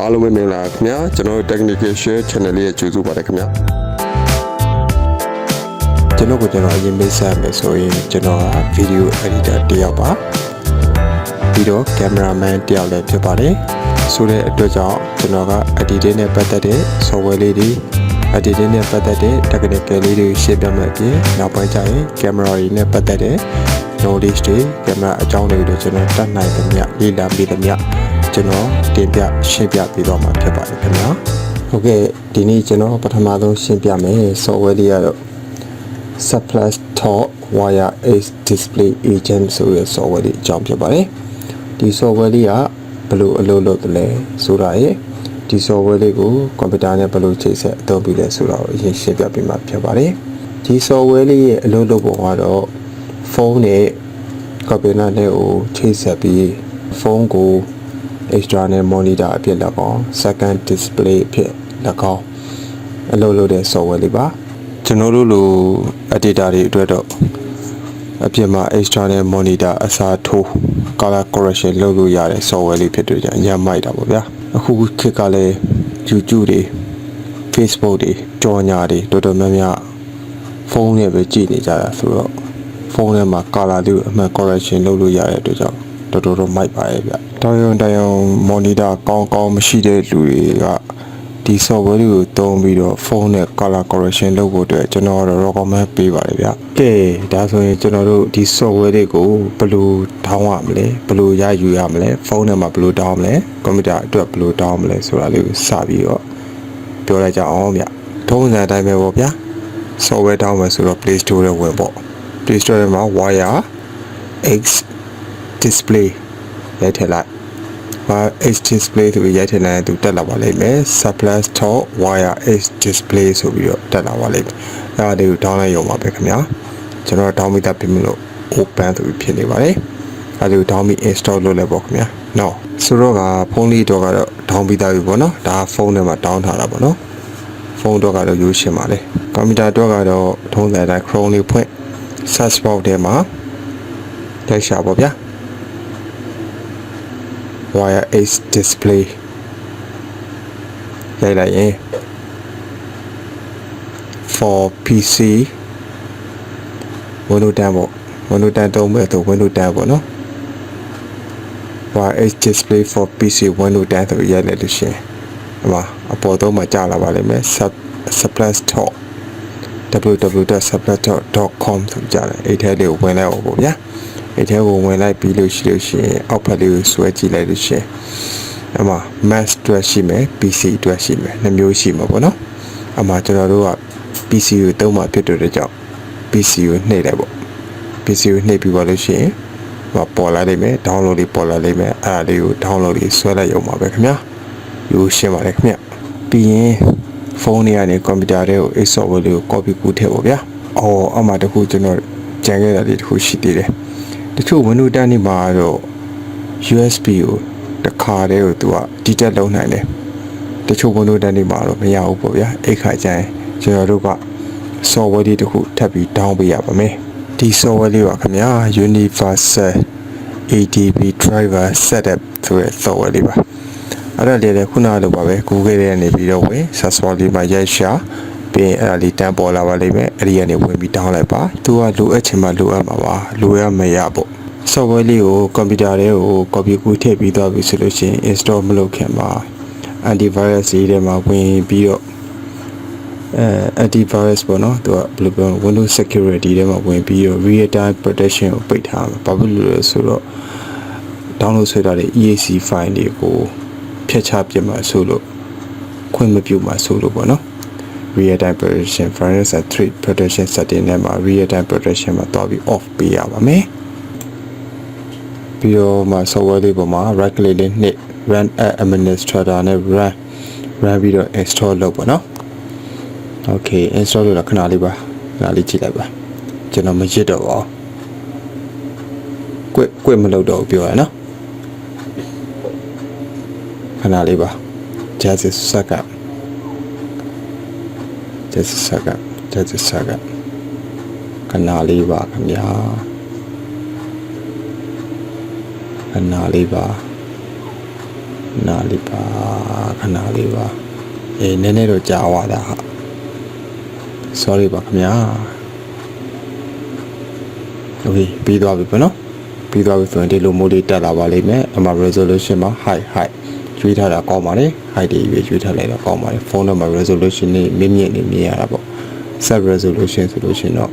အားလုံးပဲမင်္ဂလာခင်ဗျာကျွန်တော် Technical Share Channel လေးရဲ့ကြိုဆိုပါတယ်ခင်ဗျာကျွန်တော်အရင်မိတ်ဆက်မယ်ဆိုရင်ကျွန်တော်က Video Editor တစ်ယောက်ပါပြီးတော့ Cameraman တစ်ယောက်လည်းဖြစ်ပါတယ်ဆိုတဲ့အတွက်ကြောင့်ကျွန်တော်က Editing နဲ့ပတ်သက်တဲ့ Software လေးတွေ Editing နဲ့ပတ်သက်တဲ့ Technical လေးတွေရှင်းပြမယ်ပြင်နောက်ပိုင်းကျရင် Camera တွေနဲ့ပတ်သက်တဲ့ Knowledge တွေ Camera အကြောင်းတွေကိုကျွန်တော်တတ်နိုင်သမျှလေ့လာပြီးသမျှကျွန်တော်တင်ပြရှင်းပြပေးတော့မှာဖြစ်ပါတယ်ခင်ဗျာဟုတ်ကဲ့ဒီနေ့ကျွန်တော်ပထမဆုံးရှင်းပြမယ် software လေးကတော့ Surplus Talk Wire Edge Display Agent ဆိုတဲ့ software လေးအကြောင်းဖြစ်ပါတယ်ဒီ software လေးကဘယ်လိုအလုပ်လုပ်တယ်လဲဆိုတာရဲ့ဒီ software လေးကိုကွန်ပျူတာနဲ့ဘယ်လိုချိတ်ဆက်အသုံးပြုလဲဆိုတာကိုအရင်ရှင်းပြပေးမှာဖြစ်ပါတယ်ဒီ software လေးရဲ့အလုပ်လုပ်ပုံကတော့ဖုန်းနဲ့ကွန်ပျူတာနဲ့ကိုချိတ်ဆက်ပြီးဖုန်းကို external monitor အဖြစ်၎င်း second display အဖြစ်၎င်းအလုပ်လုပ်တဲ့ software လေးပါကျွန်တော်တို့လို editor တွေအတွက်တော့အပြင်မှာ external monitor အစားထိုး color correction လုပ်လို့ရတဲ့ software လေးဖြစ်တဲ့ကြောင့်ညံ့မိုက်တာပေါ့ဗျာအခုခေတ်ကလည်း YouTube တွေ Facebook တွေကြော်ညာတွေတော်တော်များများဖုန်းနဲ့ပဲကြည့်နေကြတာဆိုတော့ဖုန်းထဲမှာ color လေးကိုအမှန် correction လုပ်လို့ရတဲ့အတွက်ကြောင့်တော်တော်မိုက်ပါရဲ့ဗျတောင်ယုံ monitor ကောင်းမရှိတဲ့လူတွေကဒီ software ကိုသုံးပြီးတော့ဖုန်းနဲ့ color correction လုပ်ဖို့အတွက်ကျွန်တော်တော့ recommend ပေးပါတယ်ဗျကဲဒါဆိုရင်ကျွန်တော်တို့ဒီ software တွေကိုဘယ်လိုဒေါင်းရမလဲဘယ်လိုရယူရမလဲဖုန်းထဲမှာဘယ်လိုဒေါင်းမလဲကွန်ပျူတာအတွက်ဘယ်လိုဒေါင်းမလဲဆိုတာလေးကိုစပြီးတော့ပြောလိုက်ကြအောင်ဗျထုံးစံအတိုင်းပဲပေါ့ဗျာ software ဒေါင်းမယ်ဆိုတော့ Play Store ထဲဝင်ပေါ့ Play Store ထဲမှာ Wire Edge Display ရိုက်ထည့်လိုက် Edge Display ဆိုပြီးရိုက်ထည့်လိုက်ရင်သူတက်လာပါလိမ့်မယ် Surplus Talk Wire Edge Display ဆိုပြီးတော့တက်လာပါလိမ့်မယ်အဲ့ဒါလေးကို download ရုံပါပဲခင်ဗျာကျွန်တော် download တာပြင်လို့ open ဆိုပြီးဖြစ်နေပါတယ်အဲ့ဒါကို download install လုပ်လိုက်ပေါ့ခင်ဗျာနော်ဆိုတော့ကဖုန်းလေးတော့ကတော့ down ပြီးသားပြီပေါ့နော်ဒါဖုန်းထဲမှာ down ထားတာပေါ့နော်ဖုန်းတော့ကတော့ရိုးရှင်းပါလေကွန်ပျူတာတော့ကတော့ထုံးစံအတိုင်း Chrome လေးဖွင့် search box ထဲမှာတိုက်ရှာပေါ့ဗျာWire Edge Display ရိုက်လိုက်ရင် for PC Windows 10ပေါ့ Windows 10သုံးမဲ့ဆို Windows 10ပေါ့နော် Wire Edge Display for PC Windows 10ဆိုရိုက်လိုက်လို့ရှိရင်ဒီမှာအပေါ်သုံးမှာကြာလာပါလိမ့်မယ် Surplus Talk www.surplustalk.com ဆိုကြတယ်အဲ့ထဲလေးကိုဝင်လိုက်အောင်ပေါ့ဗျာအဲ့ထဲကိုဝင်လိုက်ပြီးလို့ရှိရင်အောက်ဖက်လေးကိုဆွဲကြည့်လိုက်လို့ရှိရင်အမှ Mac အတွက်ရှိမယ် PC အတွက်ရှိမယ်နှစ်မျိုးရှိမှာပေါ့နော်အမှကျွန်တော်တို့က PC ကိုသုံးမှဖြစ်တဲ့ကြောင့် PC ကိုနှိပ်လိုက်ပေါ့ PC ကိုနှိပ်ပြီးပါလို့ရှိရင်ဟိုပေါ်လာလိမ့်မယ် download လေးပေါ်လာလိမ့်မယ်အဲ့ဒါလေးကို download လေးဆွဲလိုက်ရုံပါပဲခင်ဗျာရိုးရှင်းပါတယ်ခင်ဗျပြီးရင်ဖုန်းတွေကနေကွန်ပျူတာတွေကို software လေးကို copy ကူးထည့်ပေါ့ဗျာအမှတခုကျွန်တော်ကြံခဲ့တာလေးတခုရှိသေးတယ်တချို့ Windows 10နေမှာတော့ USB ကိုတစ်ခါတည်းကိုသူက detect လုပ်နိုင်တယ်တချို့ Windows 10နေမှာတော့မရဘူးပေါ့ဗျာအဲ့ခါကျရင်ကျွန်တော်တို့က software လေးတစ်ခုထပ်ပြီး down ပေးရပါမယ်ဒီ software လေးပါခင်ဗျာ Universal ADB Driver Setup ဆိုတဲ့ software လေးပါအဲ့ဒါလေးလည်းခုနလိုပါပဲ Google ထဲကနေပြီးတော့ဝင် search bar လေးမှာရိုက်ရှာပြီးအဲ့ဒါလေးတန်းပေါ်လာပါလိမ့်မယ်အဲ့ဒီကနေဝင်ပြီး down လိုက်ပါသူကလိုအပ်ချင်မှလိုအပ်မှာပါလိုရမရပေါ့ software လေးကိုကွန်ပျူတာထဲကို copy ကူးထည့်ပြီးသွားပြီဆိုလို့ရှိရင် install မလုပ်ခင်မှာ antivirus တွေထဲမှာဝင်ပြီးတော့antivirus ပေါ့နော်သူကဘယ်လိုပြော Windows security ထဲမှာဝင်ပြီးတော့ real time protection ကိုပိတ်ထားမှာဘာဖြစ်လို့လဲဆိုတော့ download ဆွဲထားတဲ့ EAC file တွေကိုဖျက်ချပစ်မှာဆိုလို့ခွင့်မပြုမှာဆိုလို့ပေါ့နော်real time protection virus and threat protection setting နဲ့မှာ real time protection မှာတွားပြီး off ပေးရပါမယ်ပြီးတော့မှာ software လေးပေါ်မှာ right click လေးနှိပ် run as administrator နဲ့ run ပြီးတော့ install လုပ်ပါနော် okay install လုပ်တာခဏလေးပါခဏလေးကြည့်လိုက်ပါကျွန်တော်မရစ်တော့ပါကွက်မလုပ်တော့ပြောရနော်ခဏလေးပါ just a secondခဏလေးပါခင်ဗျာခဏလေးပါ နာလေးပါခဏလေးပါအေးနည်းနည်းတော့ကြာသွားတာဟာ sorry ပါခင်ဗျာ okay ပြီးသွားပြီပေါ့နော်ပြီးသွားပြီဆိုရင်ဒီလိုမျိုးလေးတက်လာပါလိမ့်မယ်အမှ resolution မှာ high ရွေးထားတာကောင်းပါလေ height တွေရွေးထားလိုက်တော့ကောင်းပါလေဖုန်းတော့မှာ resolution နဲ့မြင့်မြင့်နေမြင်ရတာပေါ့ set resolution ဆိုလို့ရှိရင်တော့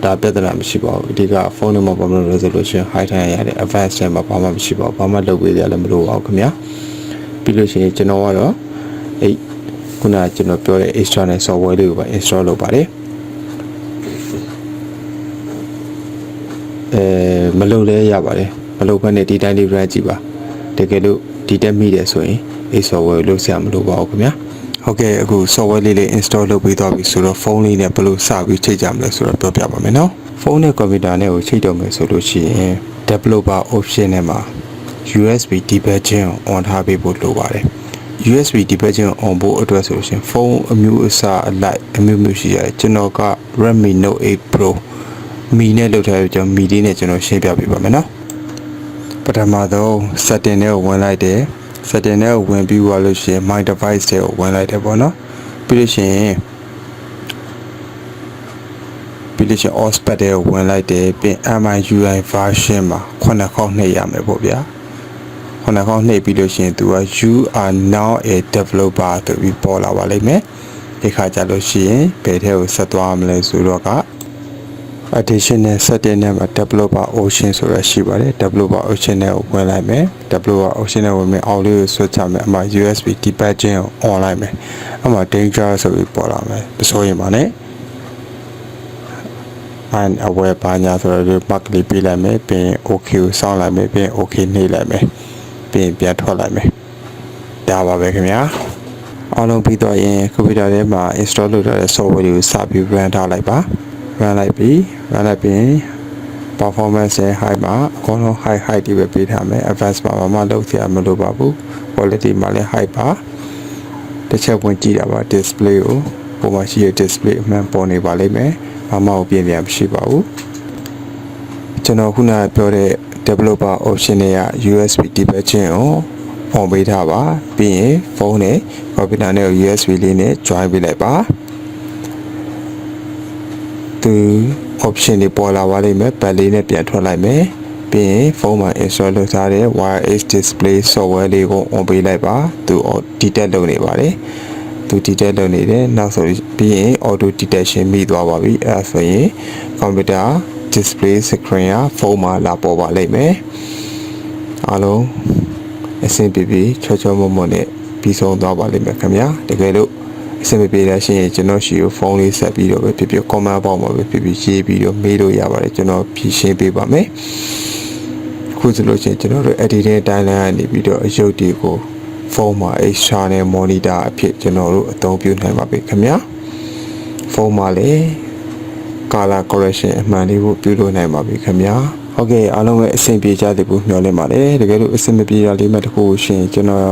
ဒါပြဿနာမရှိပါဘူးအဓိကဖုန်းနံပါတ်ပေါ်မှာ resolution high ထားရတဲ့ advanced ထဲမှာဘာမှမရှိပါဘူးဘာမှလုပ်ပေးရလည်းမလိုပါဘူးခင်ဗျာပြီးလို့ရှိရင်ကျွန်တော်ကတော့အဲ့ခုနကကျွန်တော်ပြောတဲ့ external software လေးကိုပဲ install လုပ်ပါတယ်မလုပ်လဲရပါတယ်မလုပ်ဘဲနဲ့ဒီတိုင်းလေး run ကြည့်ပါတကယ်လို့ဒီတက်မိတယ်ဆိုရင်အဲ့ software ကိုလုပ်ဆရာမလိုပါဘူးခင်ဗျာဟုတ်ကဲ့အခု software လေး install လုပ်ပြီးသွားပြီဆိုတော့ဖုန်းလေးနဲ့ဘယ်လိုစပြီးချိန်ကြမလဲဆိုတော့ပြောပြပါမယ်နော်ဖုန်းနဲ့ကွန်ပျူတာနဲ့ကိုချိန်တော့မယ်ဆိုလို့ရှိရင် developer option ထဲမှာ USB debugging on ထားပေးဖို့လိုပါတယ် USB debugging on ဖို့အတွက်ဆိုလို့ရှိရင်ဖုန်းအမျိုးအစားအလိုက်အမျိုးမျိုးရှိရတယ်ကျွန်တော်က Redmi Note 8 Pro မီနဲ့လုပ်ထားပြီးကျွန်တော်မီလေးနဲ့ကျွန်တော်ရှင်းပြပေးပါမယ်နော်ပထမဆုံး setting နဲ့ဝင်လိုက်တယ် setting နဲ့ဝင်ပြီးသွားလို့ရှိရင် my device တွေကိုဝင်လိုက်တယ်ပေါ့နော်ပြီးလို့ရှိရင် OSPAD တွေကိုဝင်လိုက်တယ်ပြီး MIUI version မှာ9ခေါက်နှိပ်ရမယ်ပေါ့ဗျာ9ခေါက်နှိပ်ပြီးလို့ရှိရင်သူက you are now a developer ဆိုပြီးပေါ်လာပါလိမ့်မယ်ဒီခါကျလို့ရှိရင်ဘယ်ထဲကိုဆက်သွားမလဲဆိုတော့ကadditional setting နဲ့မှာ developer option ဆိုတာရှိပါတယ် developer option နဲ့ဝင်လိုက်မယ် developer option နဲ့ဝင်မယ်အောက်လေးကို switch ချမယ်အမှ USB debugging ကို on လိုက်မယ်အမှ danger ဆိုပြီးပေါ်လာမယ်မစိုးရင်ပါနဲ့ and aware ဘာညာဆိုတော့ mark လေးပေးလိုက်မယ်ပြီးရင် okay ကိုစောင့်လိုက်မယ်ပြီးရင် okay နှိပ်လိုက်မယ်ပြီးရင်ပြန်ထွက်လိုက်မယ်ဒါပါပဲခင်ဗျာအားလုံးပြီးတော့ရင်ကွန်ပျူတာထဲမှာ install လုပ်ထားတဲ့ software တွေကိုစပြီး run ထားလိုက်ပါ run လိုက်ပြီး performance နဲ့ high မှာအကုန်လုံး high တွေပဲပေးထားမယ် advanced မှာဘာမှလုပ်စရာမလိုပါဘူး quality မှာလည်း high ပါတစ်ချက်ဝင်ကြည့်တာပါ display ကိုပုံမှန်ရှိတဲ့ display အမှန်ပေါ်နေပါလိမ့်မယ်ဘာမှပြင်ပြမရှိပါဘူးကျွန်တော်ခုနကပြောတဲ့ developer option တွေက USB debugging ကို on ပေးထားပါပြီးရင်ဖုန်းနဲ့ computer နဲ့ USB လေးနဲ့ join ပေးလိုက်ပါသူ option တွေပေါ်လာပါလိမ့်မယ်ပတ်လေးနဲ့ပြန်ထွက်လိုက်မယ်ပြီးရင်ဖုန်းမှာ install လုပ်ထားတဲ့ wireless display software လေးကို on ပေးလိုက်ပါသူ detect လုပ်နေပါတယ်သူ detect လုပ်နေတယ်နောက်ဆိုပြီးရင် auto detection မိသွားပါပြီအဲဆိုရင် computer display screen ကဖုန်းမှာလာပေါ်ပါလိမ့်မယ်အားလုံးအဆင်ပြေပြေချောချောမွတ်မွတ်နဲ့ပြီးဆုံးသွားပါလိမ့်မယ်ခင်ဗျာတကယ်လို့အဆင်ပြေတဲ့ရှင်ကျွန်တော်ရှိကိုဖုန်းလေးဆက်ပြီးတော့ပဲဖြစ်ဖြစ် comment ပေါက်မှာပဲဖြစ်ဖြစ်ရေးပြီးတော့မေးလို့ရပါတယ်ကျွန်တော်ဖြေရှင်းပေးပါမယ်ခုဆိုလို့ရှိရင်ကျွန်တော်တို့ editing timeline ကနေပြီးတော့အရုပ်တွေကိုဖုန်းမှာ external monitor အဖြစ်ကျွန်တော်တို့အသုံးပြုနိုင်ပါပြီခင်ဗျာဖုန်းမှာလည်း color correction အမှန်လေးကိုပြုလုပ်နိုင်ပါပြီခင်ဗျာဟုတ်ကဲ့အားလုံးပဲအဆင်ပြေကြတဲ့ဘူးမျှော်လင့်ပါတယ်တကယ်လို့အဆင်မပြေတာလေးမှတခုရှင်ကျွန်တော်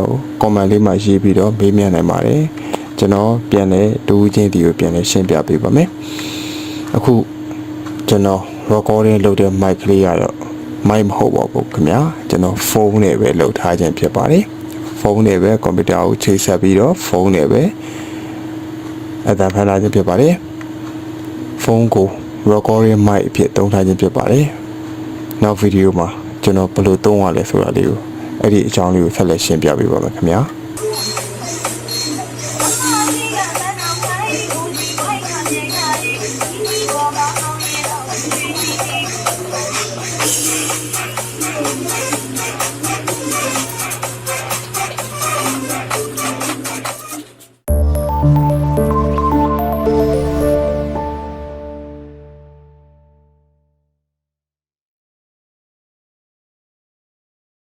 comment လေးမှာရေးပြီးတော့မေးမြန်းနိုင်ပါတယ်ကျွန်တော်ပြန်လဲတူးချင်းဒီကိုပြန်လဲရှင်းပြပေးပါမယ်အခုကျွန်တော် recording လုပ်တဲ့ mic လေးကတော့ mic မဟုတ်ပါဘူးခင်ဗျာကျွန်တော်ဖုန်းနဲ့ပဲလုပ်ထားခြင်းဖြစ်ပါတယ်ဖုန်းနဲ့ပဲကွန်ပျူတာကိုချိတ်ဆက်ပြီးတော့ဖုန်းနဲ့ပဲအသံဖမ်းလာခြင်းဖြစ်ပါတယ်ဖုန်းကို recording mic အဖြစ်သုံးထားခြင်းဖြစ်ပါတယ်နောက်ဗီဒီယိုမှာကျွန်တော်ဘယ်လိုသုံးရလဲဆိုတာလေးကိုအဲ့ဒီအကြောင်းလေးကိုဆက်လက်ရှင်းပြပေးပါမယ်ခင်ဗျာ